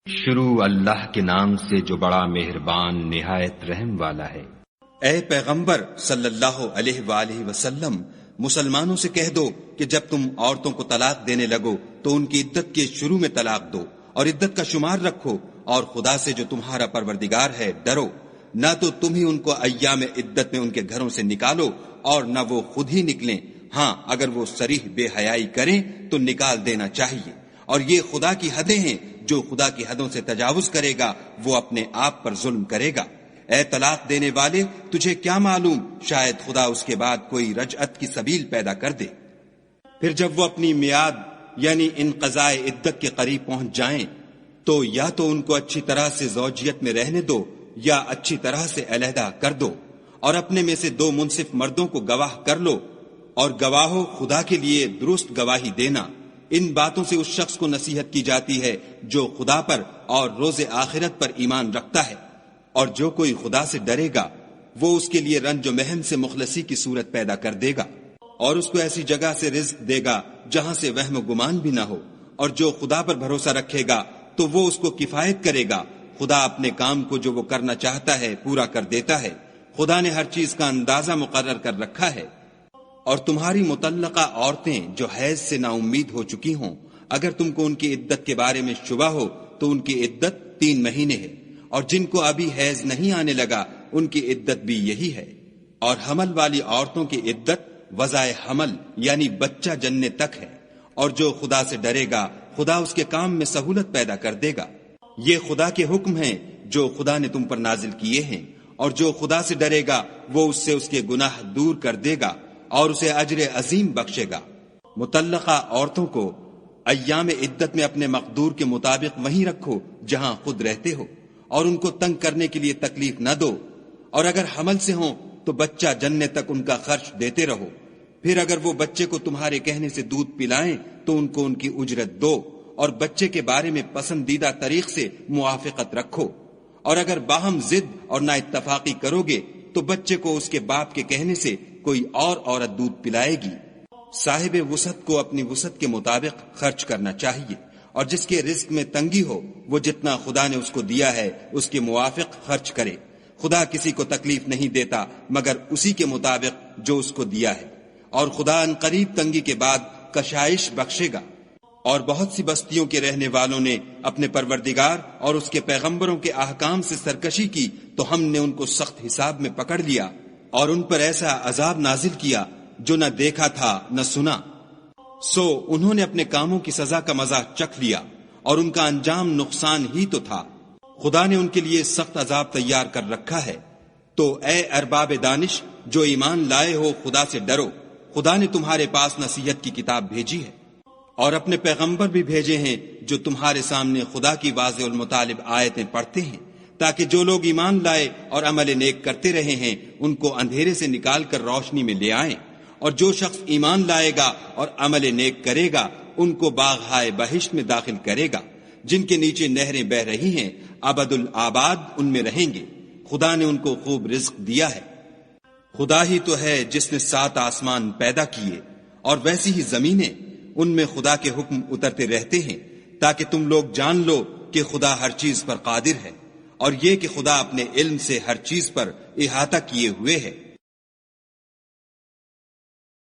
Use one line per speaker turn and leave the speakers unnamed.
شروع اللہ کے نام سے جو بڑا مہربان نہایت رحم والا ہے۔
اے پیغمبر صلی اللہ علیہ وآلہ وسلم، مسلمانوں سے کہہ دو کہ جب تم عورتوں کو طلاق دینے لگو تو ان کی عدت کے شروع میں طلاق دو اور عدت کا شمار رکھو، اور خدا سے جو تمہارا پروردگار ہے ڈرو، نہ تو تم ہی ان کو ایام عدت میں ان کے گھروں سے نکالو اور نہ وہ خود ہی نکلیں، ہاں اگر وہ صریح بے حیائی کریں تو نکال دینا چاہیے، اور یہ خدا کی حدیں ہیں، جو خدا کی حدوں سے تجاوز کرے گا وہ اپنے آپ پر ظلم کرے گا۔ اے طلاق دینے والے، تجھے کیا معلوم شاید خدا اس کے بعد کوئی رجعت کی سبیل پیدا کر دے۔ پھر جب وہ اپنی میعاد یعنی انقضاء عدت کے قریب پہنچ جائیں تو یا تو ان کو اچھی طرح سے زوجیت میں رہنے دو یا اچھی طرح سے علیحدہ کر دو، اور اپنے میں سے 2 منصف مردوں کو گواہ کر لو، اور گواہو خدا کے لیے درست گواہی دینا۔ ان باتوں سے اس شخص کو نصیحت کی جاتی ہے جو خدا پر اور روز آخرت پر ایمان رکھتا ہے، اور جو کوئی خدا سے ڈرے گا وہ اس کے لیے رنج و محن سے مخلصی کی صورت پیدا کر دے گا، اور اس کو ایسی جگہ سے رزق دے گا جہاں سے وہم و گمان بھی نہ ہو، اور جو خدا پر بھروسہ رکھے گا تو وہ اس کو کفایت کرے گا۔ خدا اپنے کام کو جو وہ کرنا چاہتا ہے پورا کر دیتا ہے، خدا نے ہر چیز کا اندازہ مقرر کر رکھا ہے۔ اور تمہاری مطلقہ عورتیں جو حیض سے نا امید ہو چکی ہوں، اگر تم کو ان کی عدت کے بارے میں شبہ ہو تو ان کی عدت 3 مہینے ہے، اور جن کو ابھی حیض نہیں آنے لگا ان کی عدت بھی یہی ہے، اور حمل والی عورتوں کی عدت وضع حمل یعنی بچہ جننے تک ہے، اور جو خدا سے ڈرے گا خدا اس کے کام میں سہولت پیدا کر دے گا۔ یہ خدا کے حکم ہیں جو خدا نے تم پر نازل کیے ہیں، اور جو خدا سے ڈرے گا وہ اس سے اس کے گناہ دور کر دے گا اور اسے اجر عظیم بخشے گا۔ مطلقہ عورتوں کو ایام عدت میں اپنے مقدور کے مطابق وہیں رکھو جہاں خود رہتے ہو، اور ان کو تنگ کرنے کے لیے تکلیف نہ دو، اور اگر حمل سے ہوں تو بچہ جننے تک ان کا خرچ دیتے رہو۔ پھر اگر وہ بچے کو تمہارے کہنے سے دودھ پلائیں تو ان کو ان کی اجرت دو، اور بچے کے بارے میں پسندیدہ طریق سے موافقت رکھو، اور اگر باہم ضد اور نا اتفاقی کرو گے تو بچے کو اس کے باپ کے کہنے سے کوئی اور عورت دودھ پلائے گی۔ صاحب وسعت کو اپنی وسعت کے مطابق خرچ کرنا چاہیے، اور جس کے رزق میں تنگی ہو وہ جتنا خدا نے اس کو دیا ہے اس کے موافق خرچ کرے۔ خدا کسی کو تکلیف نہیں دیتا مگر اسی کے مطابق جو اس کو دیا ہے، اور خدا ان قریب تنگی کے بعد کشائش بخشے گا۔ اور بہت سی بستیوں کے رہنے والوں نے اپنے پروردگار اور اس کے پیغمبروں کے احکام سے سرکشی کی تو ہم نے ان کو سخت حساب میں پکڑ لیا، اور ان پر ایسا عذاب نازل کیا جو نہ دیکھا تھا نہ سنا۔ سو انہوں نے اپنے کاموں کی سزا کا مزہ چکھ لیا، اور ان کا انجام نقصان ہی تو تھا۔ خدا نے ان کے لیے سخت عذاب تیار کر رکھا ہے۔ تو اے ارباب دانش جو ایمان لائے ہو، خدا سے ڈرو۔ خدا نے تمہارے پاس نصیحت کی کتاب بھیجی ہے، اور اپنے پیغمبر بھی بھیجے ہیں جو تمہارے سامنے خدا کی واضح المطالب آیتیں پڑھتے ہیں، تاکہ جو لوگ ایمان لائے اور عمل نیک کرتے رہے ہیں ان کو اندھیرے سے نکال کر روشنی میں لے آئیں، اور جو شخص ایمان لائے گا اور عمل نیک کرے گا ان کو باغہائے بہشت میں داخل کرے گا، جن کے نیچے نہریں بہ رہی ہیں، ابد الآباد ان میں رہیں گے۔ خدا نے ان کو خوب رزق دیا ہے۔ خدا ہی تو ہے جس نے 7 آسمان پیدا کیے، اور ویسی ہی زمینیں، ان میں خدا کے حکم اترتے رہتے ہیں تاکہ تم لوگ جان لو کہ خدا ہر چیز پر قادر ہے، اور یہ کہ خدا اپنے علم سے ہر چیز پر احاطہ کیے ہوئے ہے۔